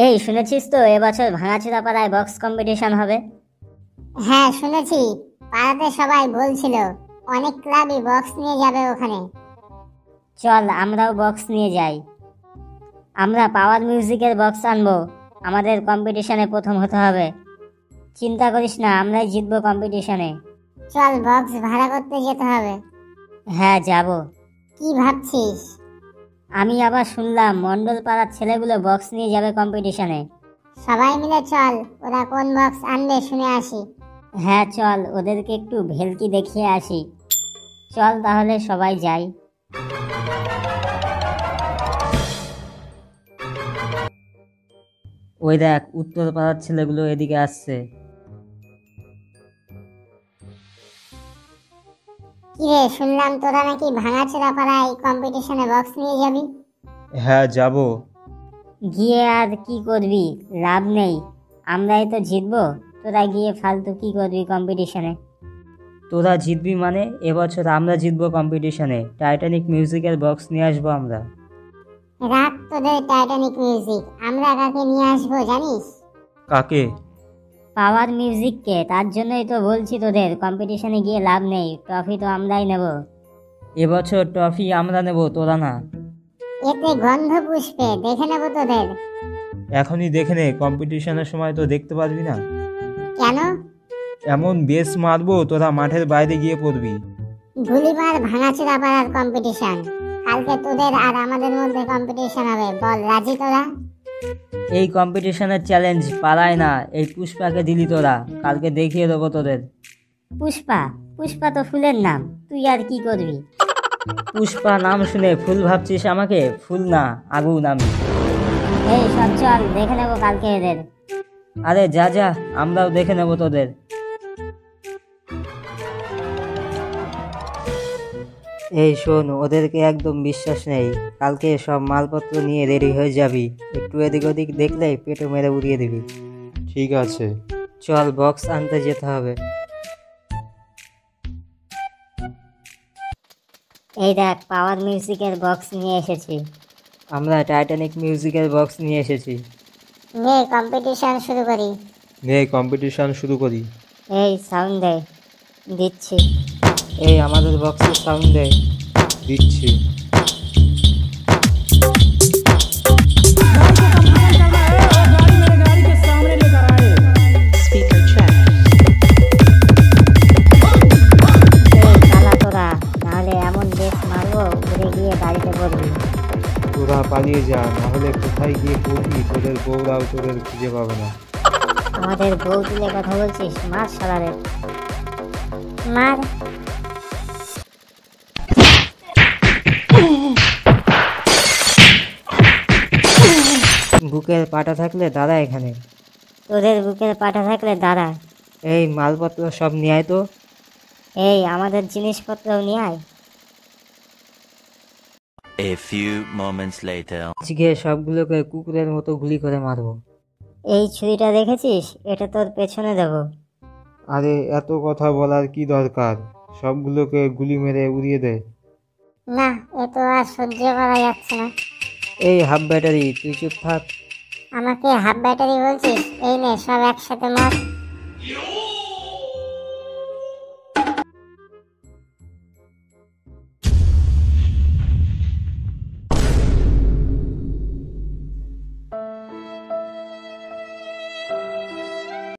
এই শুনেছিস তো এবছর ভাঙাচোরা পাড়ায় বক্স কম্পিটিশন হবে? হ্যাঁ শুনেছি, পাড়াতে সবাই বলছিল অনেক ক্লাবই বক্স নিয়ে যাবে ওখানে। চল আমরাও বক্স নিয়ে যাই। আমরা পাওয়ার মিউজিকের বক্স আনবো। আমাদের কম্পিটিশনে প্রথম হতে হবে। চিন্তা করিস না, আমরাই জিতবো কম্পিটিশনে। চল বক্স ভাড়া করতে যেতে হবে। হ্যাঁ যাব। কি ভাবছিস? আমি আবার শুনলাম মন্ডল পাড়ার ছেলেগুলো বক্স নিয়ে যাবে কম্পিটিশনে। সবাই মিলে চল, ওরা কোন বক্স আনবে শুনে আসি। হ্যাঁ চল, ওদেরকে একটু ভেলকি দেখিয়ে আসি। চল তাহলে সবাই যাই। ওই দেখ, উত্তর পাড়ার ছেলেগুলো এদিকে আসছে। কিরে, শুনলাম তোরা নাকি ভাঙাচোরা পাড়ায় কম্পিটিশনে বক্স নিয়ে যাবি। হ্যাঁ যাব। গিয়ে আর কি করবি? লাভ নেই, আমরাই তো জিতবো। তোরা গিয়ে ফালতু কি করবি কম্পিটিশনে? তোরা জিতবি মানে এবছর আমরা জিতবো কম্পিটিশনে। টাইটানিক মিউজিকের বক্স নিয়ে আসবো আমরা। রাখ তোদের টাইটানিক মিউজিক, আমরা কাকে নিয়ে আসবো জানিস? কাকে? পাওয়ার মিউজিককে। তার জন্যই তো বলছি তোদের কম্পিটিশনে গিয়ে লাভ নেই, ট্রফি তো আমরাই নেব। এবছর ট্রফি আমরা নেব, তোরা না। এতে গন্ধ পুষ্পে, দেখে নেবো তোদের। এখনই দেখে নে, কম্পিটিশনের সময় তো দেখতে পারবি না। কেন? এমন বেস মারবো তোরা মাঠের বাইরে গিয়ে পড়বি। গুলিবার ভাঙাচোরা পাড়ার কম্পিটিশন, কালকে তোদের আর আমাদের মধ্যে কম্পিটিশন হবে। বল রাজি তোরা? এই কম্পিটিশনের চ্যালেঞ্জ পালায় না, এই পুষ্পাকে দিলি তোরা। কালকে দেখিয়ে দেবো তোদের। পুষ্পা? পুষ্পা তো ফুলের নাম, তুই আর কি করবি? পুষ্পা নাম শুনে ফুল ভাবছিস আমাকে? ফুল না, আগুন আমি। এই সব চল, দেখে নেবো কালকে এদের। আরে যা যা, আমরাও দেখে নেবো তোদের। এই শোন, ওদেরকে একদম বিশ্বাস নেই। কালকে সব মালপত্র নিয়ে রেডি হয়ে যাবি। একটু এদিক ওদিক দেখলেই পেটে মেরে উড়িয়ে দিবি। ঠিক আছে। চল বক্স আনতে যেতে হবে। এই দেখ, পাওয়ার মিউজিকের বক্স নিয়ে এসেছি। আমরা টাইটানিক মিউজিকের বক্স নিয়ে এসেছি। নে কম্পিটিশন শুরু করি। নে কম্পিটিশন শুরু করি। এই সাউন্ড দে। দিচ্ছি। এই আমাদের বক্সের সাউন্ড দে। দিচ্ছি। তোরা পালিয়ে যা, নাহলে কোথায় গিয়ে পড়বি তোদের বউরাও তোদের খুঁজে পাবে না। আমাদের বউ তুলে কথা বলছিস? মার শালারে, মার। বুকের পাটা থাকলে দাঁড়া এখানে। তোদের বুকের পাটা থাকলে দাঁড়া। এই মালপত্র সব নিয়ে আয় তো। এই আমাদের জিনিসপত্র নিয়ে আয়। A few moments later. আজকে সবগুলোকে কুকুরের মতো গুলি করে মারবো। এই ছুরিটা দেখেছিস? এটা তোর পেছনে দেবো। আরে এত কথা বলার কি দরকার? সবগুলোকে গুলি মেরে উড়িয়ে দে। না, এ তো আর সহ্য করা যাচ্ছে না। এই হাফ ব্যাটারি, তুই চুপ থাক। আমাকে হাফ ব্যাটারি বলছিস? এই নে সব একসাথে মার।